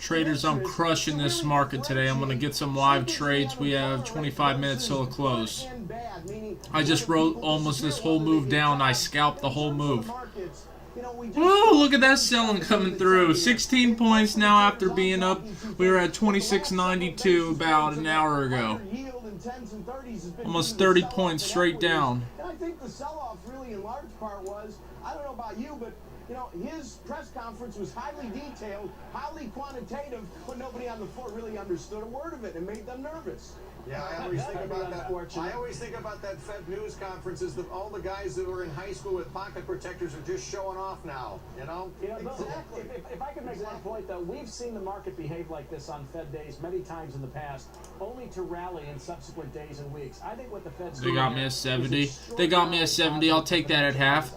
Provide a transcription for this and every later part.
Traders, I'm crushing this market today. I'm going to get some live trades. We have 25 minutes till the close. I just wrote almost this whole move down. I scalped the whole move. Whoa, look at that selling coming through. 16 points now after being up. We were at 26.92 about an hour ago. Almost 30 points straight down. And I think the sell-off really in large part was, I don't know about you, but you know, his press conference was highly detailed, highly quantitative, but nobody on the floor really understood a word of it and made them nervous. Yeah, I always think about that. I always think about that Fed news conferences. All the guys that were in high school with pocket protectors are just showing off now. You know. Exactly. If I could make one point, though, we've seen the market behave like this on Fed days many times in the past, only to rally in subsequent days and weeks. I think what the Fed's They got me at 70. They got me at 70. I'll take that at half.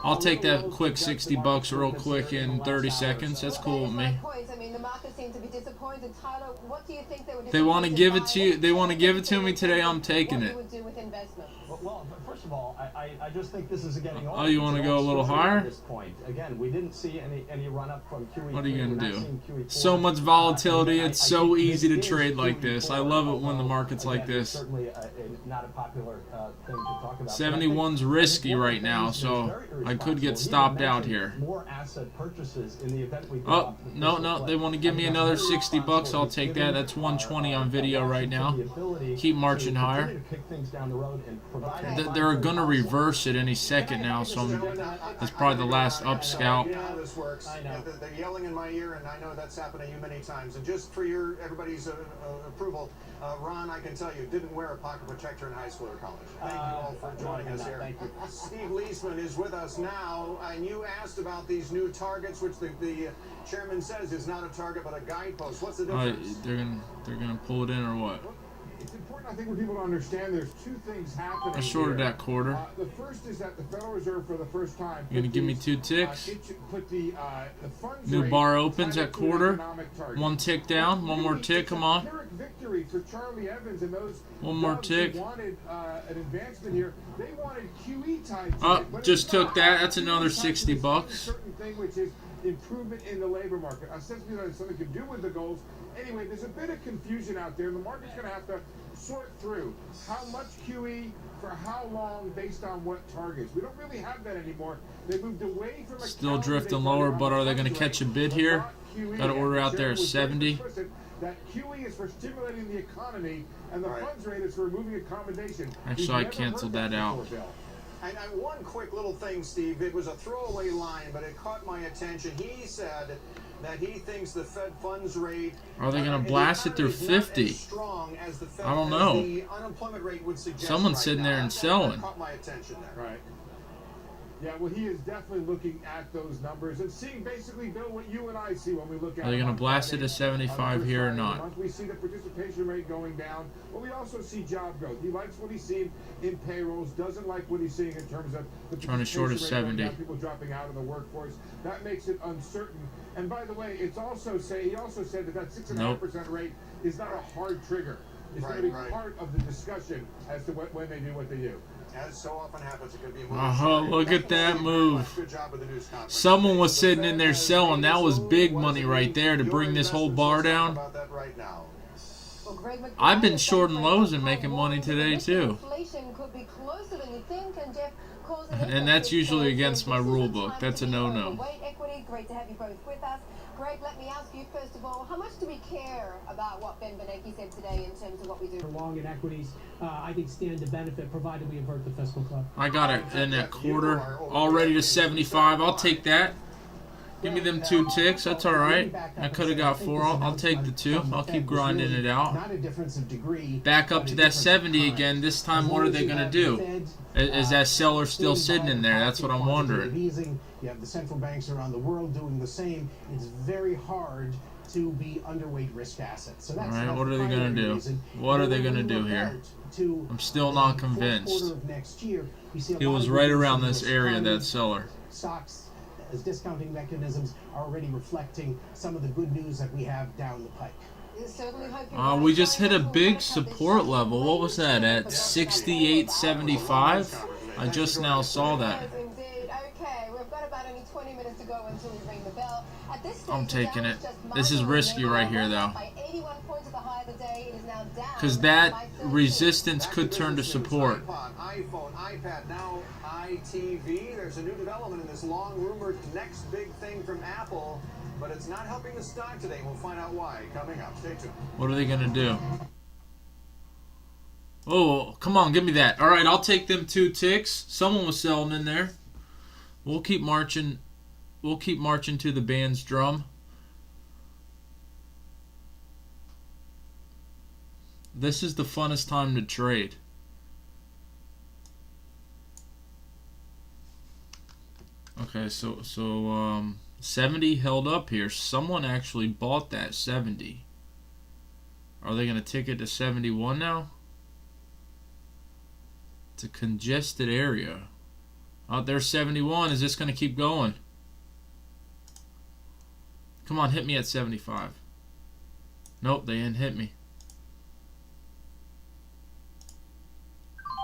I'll take that quick $60 real quick in 30 seconds. That's cool with me. I mean, the market seemed to be disappointed. Tyler, what do you think they were? They want to give it to you. They want to give it to me today. I'm taking it. What you would do with investments? Well, first of all, I just think this is getting Oh, you want to go a little higher? At this point, again, we didn't see any run up from QE. What are you gonna do? So much volatility. It's so easy to trade like this. I love it when the market's like this. Certainly not a popular thing to talk about. 71's risky right now, so I could get stopped out here. More asset purchases in the event we. Oh, no, they want to give me another $60. I'll take that. That's 120 on video right now. Keep marching higher. They're going to reverse it any second now, so that's probably the last up scalp. Yeah, this works. They're yelling in my ear, and I know that's happened to you many times. And just for everybody's approval, Ron, I can tell you, didn't wear a pocket protector in high school or college. Thank you all for joining us here. Thank you. Steve Leisman is with us now, and you asked about these new targets, which the chairman says is not a target but a guidepost. What's the difference? They're gonna pull it in or what? It's important, I think, for people to understand there's two things happening. I shorted that quarter. The first is that the Federal Reserve, for the first time, You gonna give me 2 ticks? put the funds New rate bar opens at tied to an quarter. economic target. 1 tick down. 1 more tick. Come on. Pyrrhic victory for Charlie Evans and those 1 more thugs who tick. wanted an advancement here. They wanted QE tied to Oh, it, but just it's took not. that. That's QE another tied to this $60. certain thing, which is improvement in the labor market. Ostensibly, that has something to do with the goals. Anyway, there's a bit of confusion out there. The market's going to have to sort through how much QE for how long based on what targets. We don't really have that anymore. They moved away from a Still drifting lower, but are they going to catch a bid here? Got to order out there 70. That QE is for stimulating the economy, and the funds rate is for removing accommodation. Actually, I canceled that out. And one quick little thing, Steve. It was a throwaway line, but it caught my attention. He said that he thinks the Fed funds rate. Are they going to blast it through 50? I don't know. The unemployment rate would suggest Someone's sitting there and selling. That caught my attention there. Right. Yeah, well, he is definitely looking at those numbers and seeing basically, Bill, what you and I see when we look at. Are they going to blast it to 75 here or not? We see the participation rate going down, but we also see job growth. He likes what he's seeing in payrolls, doesn't like what he's seeing in terms of the Trying to short a 70. People dropping out of the workforce. That makes it uncertain. And by the way, he also said that 6.5% rate is not a hard trigger. It's going to be part of the discussion as to when they do what they do. As so often happens, it could be a move. Look at that move. Good job with the news conference. Someone was sitting in there selling. That was big money right there to bring this whole bar down. I've been shorting lows and making money today too. And that's usually against my rule book. That's a no-no. Great to have you both with us. Greg, let me ask you first of all, how much do we care about what Bernanke said today in terms of what we do? Long in equities, I think stand to benefit provided we avert the fiscal club. I got it in that quarter, already to 75. I'll take that. Give me them 2 ticks. That's all right. I could have got 4. I'll take the 2. I'll keep grinding it out. Back up to that 70 again. This time, what are they going to do? Is that seller still sitting in there? That's what I'm wondering. You have the central banks around the world doing the same. It's very hard to be underweight risk assets. So that's all right, what are they going to do? What are they going to do here? I'm still not convinced. It was right around this area, that seller. Stocks as discounting mechanisms are already reflecting some of the good news that we have down the pike. We just hit a big support level. What was that, at 68.75? I just now saw that. Okay, we've got about only 20 minutes to go until we ring the bell. At At this stage, I'm the taking Dow it. is just This is marginally risky right negative, here, though. by 81 points at the high of the day. It is now down Because that by 13. resistance Back could turn to business news. support. iPod, iPhone, iPad, now iTV. There's a new development in this long-rumored next big thing from Apple, but it's not helping the stock today. We'll find out why coming up. Stay tuned. What are they going to do? Oh, come on, give me that. All right, I'll take them 2 ticks. Someone was selling in there. We'll keep marching. We'll keep marching to the band's drum. This is the funnest time to trade. Okay, so 70 held up here. Someone actually bought that 70. Are they going to tick it to 71 now? It's a congested area. Out there, 71. Is this going to keep going? Come on, hit me at 75. Nope, they didn't hit me.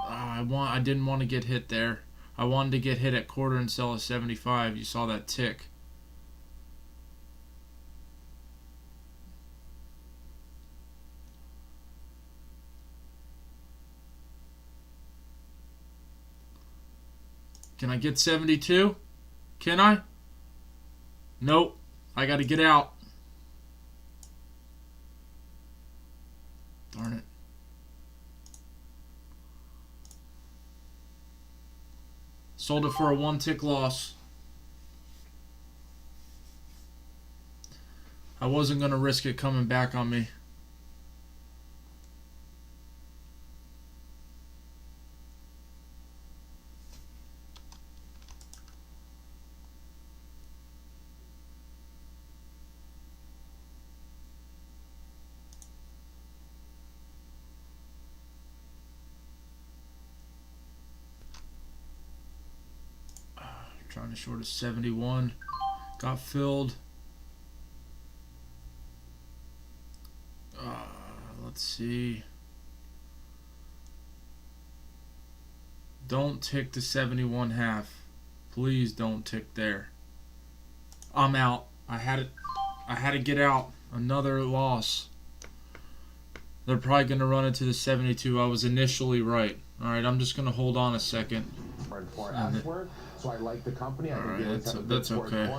I didn't want to get hit there. I wanted to get hit at quarter and sell at 75. You saw that tick. Can I get 72? Can I? Nope. I got to get out. Darn it. Sold it for a 1-tick loss. I wasn't going to risk it coming back on me. Trying to short a 71. Got filled. Let's see. Don't tick to 71.5. Please don't tick there. I'm out. I had to get out. Another loss. They're probably going to run it to the 72. I was initially right. All right, I'm just going to hold on a second. So I like the company. All right, that's okay.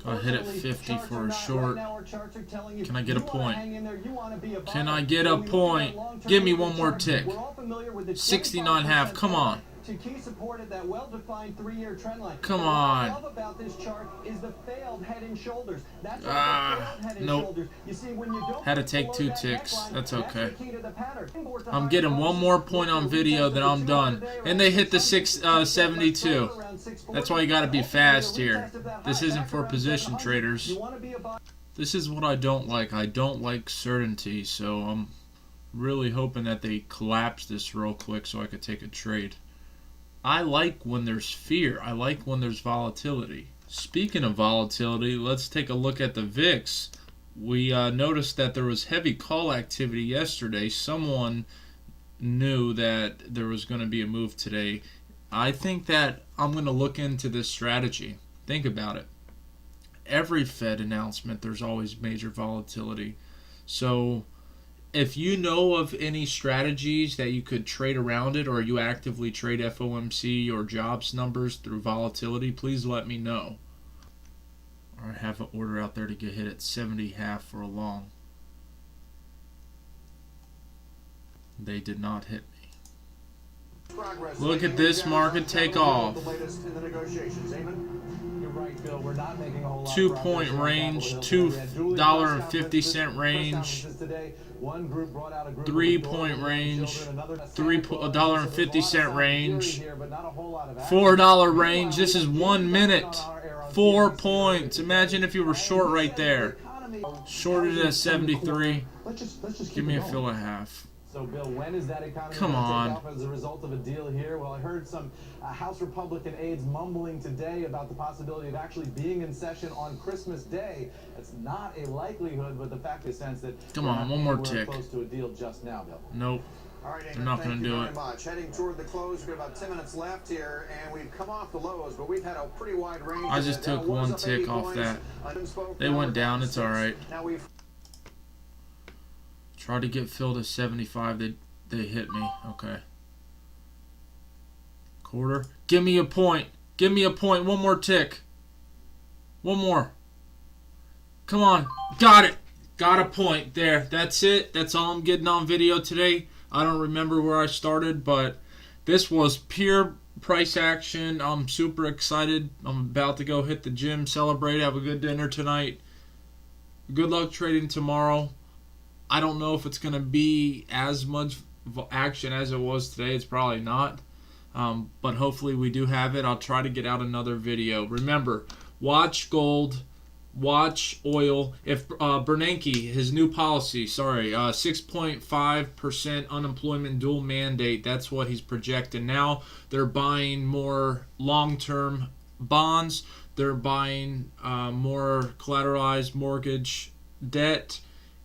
I hit at 50 for a short. Can I get a point? Can I get a point? Give me one more tick. 69.5. Come on. To key support at that well-defined 3-year trend line. Come What I on. love about this chart is the failed head and shoulders. That's the failed head and Nope. shoulders. You see, when you don't Had to get take below 2 that ticks. neckline, That's okay. the key to the pattern. I'm getting one more point on video, then I'm done. And they hit the 72. That's why you got to be fast here. This isn't for position traders. This is what I don't like. I don't like certainty, so I'm really hoping that they collapse this real quick so I could take a trade. I like when there's fear. I like when there's volatility. Speaking of volatility, let's take a look at the VIX. We noticed that there was heavy call activity yesterday. Someone knew that there was going to be a move today. I think that I'm going to look into this strategy. Think about it. Every Fed announcement, there's always major volatility. So if you know of any strategies that you could trade around it, or you actively trade FOMC or jobs numbers through volatility, please let me know. Or I have an order out there to get hit at 70.5 for a long. They did not hit me. Look at this market take off. 2-point range, $2.50 range, 3-point range, $3.50 range, $4 range. This is 1 minute, 4 points. Imagine if you were short right there. Shorted at 73. Give me a fill and a half. So, Bill, when is that economy Come going to on. take off as a result of a deal here? Well, I heard some House Republican aides mumbling today about the possibility of actually being in session on Christmas Day. That's not a likelihood, but the fact is sense that Come on, one more tick. close to a deal just now, Bill. Nope. All right, I'm not going to do very it. much. Heading toward the close, we've got about 10 minutes left here, and we've come off the lows, but we've had a pretty wide range. I just took one tick off that. They went down. It's all right. Now we've Tried to get filled at 75. They hit me. Okay. Quarter. Give me a point. Give me a point. One more tick. One more. Come on. Got it. Got a point there. That's it. That's all I'm getting on video today. I don't remember where I started, but this was pure price action. I'm super excited. I'm about to go hit the gym, celebrate, have a good dinner tonight. Good luck trading tomorrow. I don't know if it's going to be as much action as it was today. It's probably not. But hopefully we do have it. I'll try to get out another video. Remember, watch gold, watch oil. If Bernanke, his new policy, 6.5% unemployment dual mandate, that's what he's projecting now. They're buying more long-term bonds. They're buying more collateralized mortgage debt.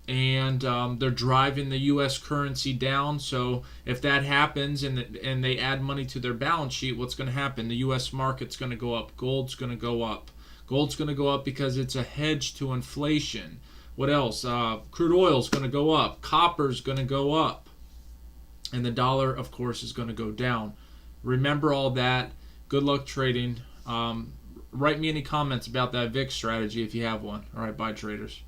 And they're driving the U.S. currency down. So if that happens and they add money to their balance sheet, what's going to happen? The U.S. market's going to go up. Gold's going to go up. Gold's going to go up because it's a hedge to inflation. What else? Crude oil's going to go up. Copper's going to go up. And the dollar, of course, is going to go down. Remember all that. Good luck trading. Write me any comments about that VIX strategy if you have one. All right, bye, traders.